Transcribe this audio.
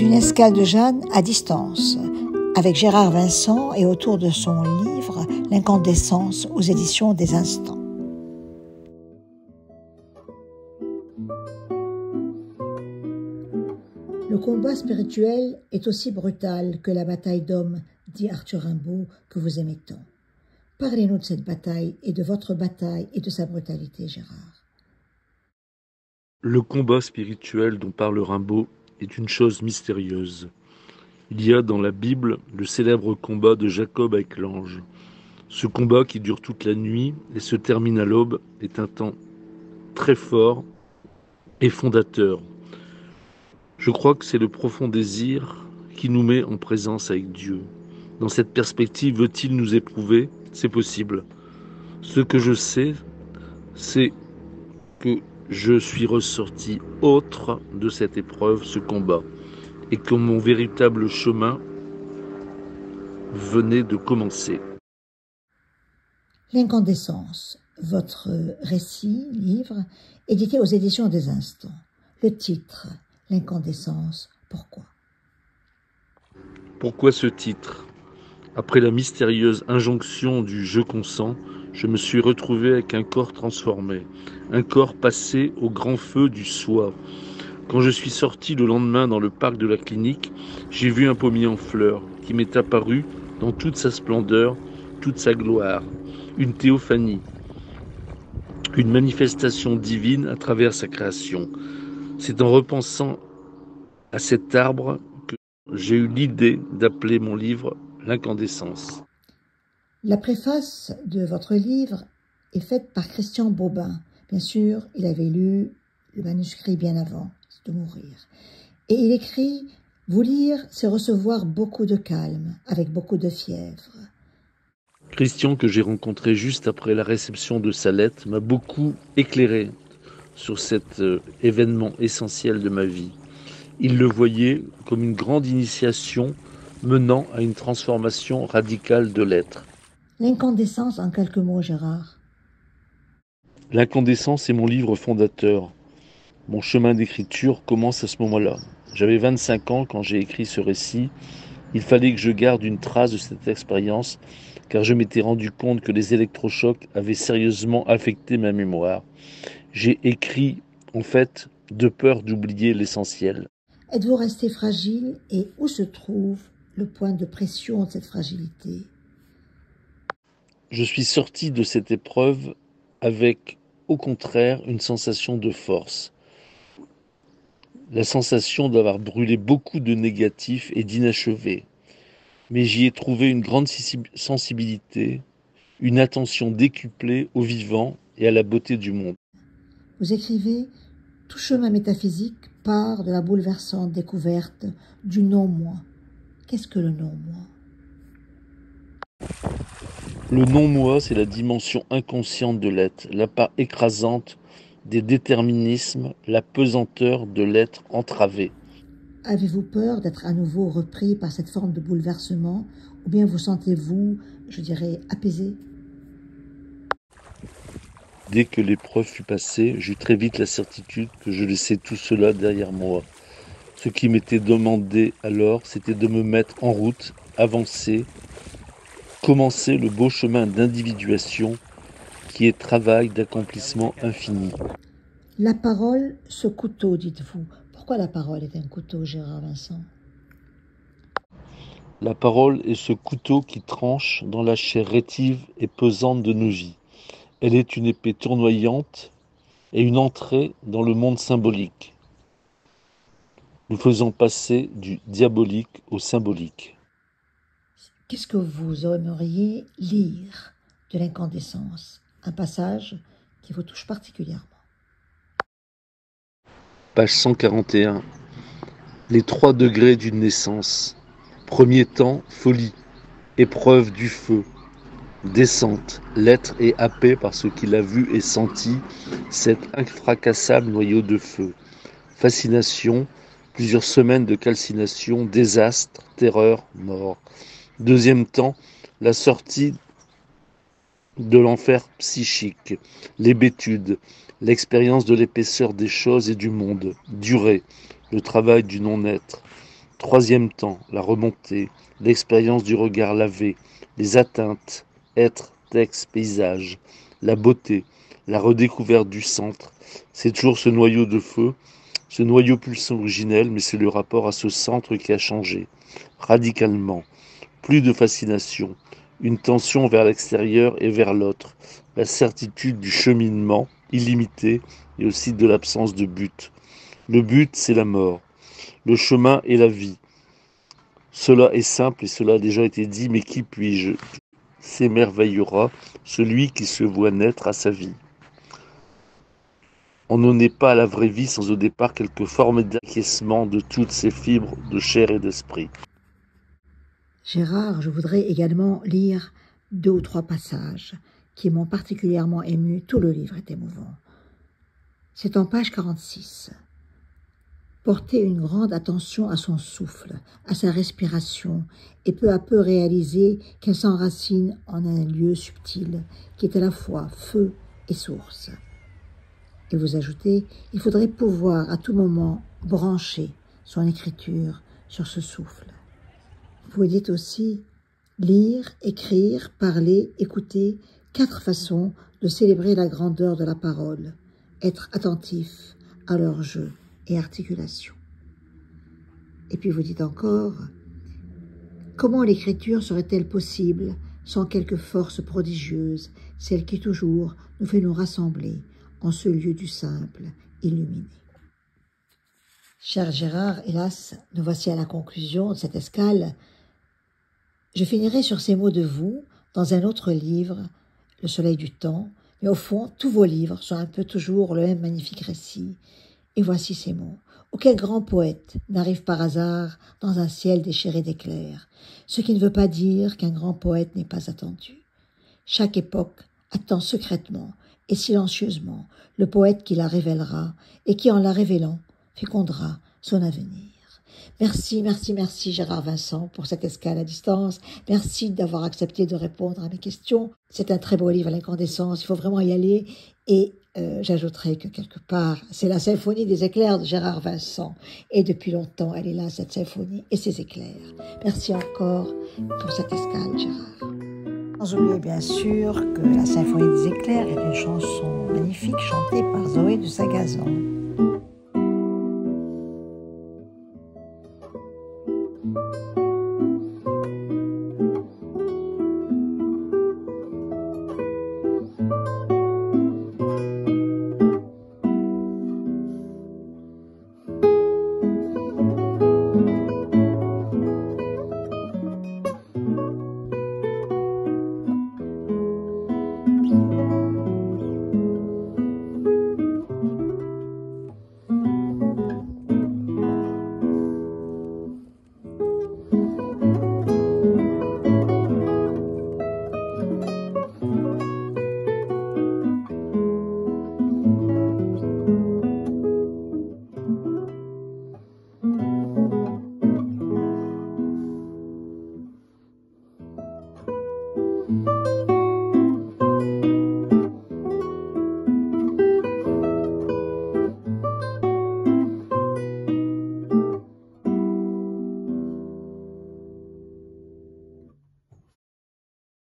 une escale de Jeanne à distance, avec Gérard Vincent et autour de son livre L'incandescence aux éditions des Instants. Le combat spirituel est aussi brutal que la bataille d'hommes, dit Arthur Rimbaud, que vous aimez tant. Parlez-nous de cette bataille et de votre bataille et de sa brutalité, Gérard. Le combat spirituel dont parle Rimbaud est une chose mystérieuse. Il y a dans la Bible le célèbre combat de Jacob avec l'ange. Ce combat qui dure toute la nuit et se termine à l'aube est un temps très fort et fondateur. Je crois que c'est le profond désir qui nous met en présence avec Dieu. Dans cette perspective, veut-il nous éprouver ? C'est possible. Ce que je sais, c'est que je suis ressorti autre de cette épreuve, ce combat, et que mon véritable chemin venait de commencer. L'incandescence, votre récit, livre, édité aux éditions des Instants. Le titre, L'incandescence, pourquoi ? Pourquoi ce titre ? Après la mystérieuse injonction du « je consens », je me suis retrouvé avec un corps transformé, un corps passé au grand feu du soi. Quand je suis sorti le lendemain dans le parc de la clinique, j'ai vu un pommier en fleurs qui m'est apparu dans toute sa splendeur, toute sa gloire, une théophanie, une manifestation divine à travers sa création. C'est en repensant à cet arbre que j'ai eu l'idée d'appeler mon livre L'incandescence. La préface de votre livre est faite par Christian Bobin. Bien sûr, il avait lu le manuscrit bien avant de mourir. Et il écrit « Vous lire, c'est recevoir beaucoup de calme, avec beaucoup de fièvre. » Christian, que j'ai rencontré juste après la réception de sa lettre, m'a beaucoup éclairé sur cet événement essentiel de ma vie. Il le voyait comme une grande initiation menant à une transformation radicale de l'être. L'incandescence en quelques mots, Gérard. L'incandescence est mon livre fondateur. Mon chemin d'écriture commence à ce moment-là. J'avais 25 ans quand j'ai écrit ce récit. Il fallait que je garde une trace de cette expérience, car je m'étais rendu compte que les électrochocs avaient sérieusement affecté ma mémoire. J'ai écrit, en fait, de peur d'oublier l'essentiel. Êtes-vous resté fragile et où se trouve le point de pression de cette fragilité ? Je suis sorti de cette épreuve avec, au contraire, une sensation de force. La sensation d'avoir brûlé beaucoup de négatifs et d'inachevé. Mais j'y ai trouvé une grande sensibilité, une attention décuplée au vivant et à la beauté du monde. Vous écrivez « Tout chemin métaphysique part de la bouleversante découverte du non-moi ». Qu'est-ce que le non-moi ? Le non-moi, c'est la dimension inconsciente de l'être, la part écrasante des déterminismes, la pesanteur de l'être entravé. Avez-vous peur d'être à nouveau repris par cette forme de bouleversement, ou bien vous sentez-vous, je dirais, apaisé ? Dès que l'épreuve fut passée, j'eus très vite la certitude que je laissais tout cela derrière moi. Ce qui m'était demandé alors, c'était de me mettre en route, avancer, commencer le beau chemin d'individuation qui est travail d'accomplissement infini. La parole, ce couteau, dites-vous. Pourquoi la parole est un couteau, Gérard Vincent ? La parole est ce couteau qui tranche dans la chair rétive et pesante de nos vies. Elle est une épée tournoyante et une entrée dans le monde symbolique. Nous faisons passer du diabolique au symbolique. Qu'est-ce que vous aimeriez lire de l'incandescence ? Un passage qui vous touche particulièrement. Page 141. Les 3 degrés d'une naissance. Premier temps, folie, épreuve du feu. Descente, l'être est happé par ce qu'il a vu et senti, cet infracassable noyau de feu. Fascination, plusieurs semaines de calcination, désastre, terreur, mort. Deuxième temps, la sortie de l'enfer psychique, l'hébétude, l'expérience de l'épaisseur des choses et du monde, durée, le travail du non-être. Troisième temps, la remontée, l'expérience du regard lavé, les atteintes, êtres, textes, paysages, la beauté, la redécouverte du centre. C'est toujours ce noyau de feu, ce noyau pulsant originel, mais c'est le rapport à ce centre qui a changé, radicalement. Plus de fascination, une tension vers l'extérieur et vers l'autre, la certitude du cheminement illimité et aussi de l'absence de but. Le but, c'est la mort. Le chemin est la vie. Cela est simple et cela a déjà été dit, mais qui puis-je? S'émerveillera celui qui se voit naître à sa vie. On n'en est pas à la vraie vie sans au départ quelque forme d'acquiescement de toutes ces fibres de chair et d'esprit. Gérard, je voudrais également lire 2 ou 3 passages qui m'ont particulièrement ému. Tout le livre est émouvant. C'est en page 46. Porter une grande attention à son souffle, à sa respiration, et peu à peu réaliser qu'elle s'enracine en un lieu subtil, qui est à la fois feu et source. Et vous ajoutez, il faudrait pouvoir à tout moment brancher son écriture sur ce souffle. Vous dites aussi lire, écrire, parler, écouter, 4 façons de célébrer la grandeur de la parole, être attentif à leur jeu et articulation. Et puis vous dites encore, comment l'écriture serait-elle possible sans quelque force prodigieuse, celle qui toujours nous fait nous rassembler en ce lieu du simple, illuminé. Cher Gérard, hélas, nous voici à la conclusion de cette escale. Je finirai sur ces mots de vous dans un autre livre, Le Soleil du Temps, mais au fond, tous vos livres sont un peu toujours le même magnifique récit. Et voici ces mots. Aucun grand poète n'arrive par hasard dans un ciel déchiré d'éclairs, ce qui ne veut pas dire qu'un grand poète n'est pas attendu. Chaque époque attend secrètement et silencieusement le poète qui la révélera et qui, en la révélant, fécondera son avenir. Merci, merci, merci Gérard Vincent pour cette escale à distance. Merci d'avoir accepté de répondre à mes questions. C'est un très beau livre, L'incandescence. Il faut vraiment y aller. Et j'ajouterai que quelque part, c'est la symphonie des éclairs de Gérard Vincent. Et depuis longtemps, elle est là, cette symphonie et ses éclairs. Merci encore pour cette escale, Gérard. Sans oublier bien sûr que la symphonie des éclairs est une chanson magnifique chantée par Zoé de Sagazan.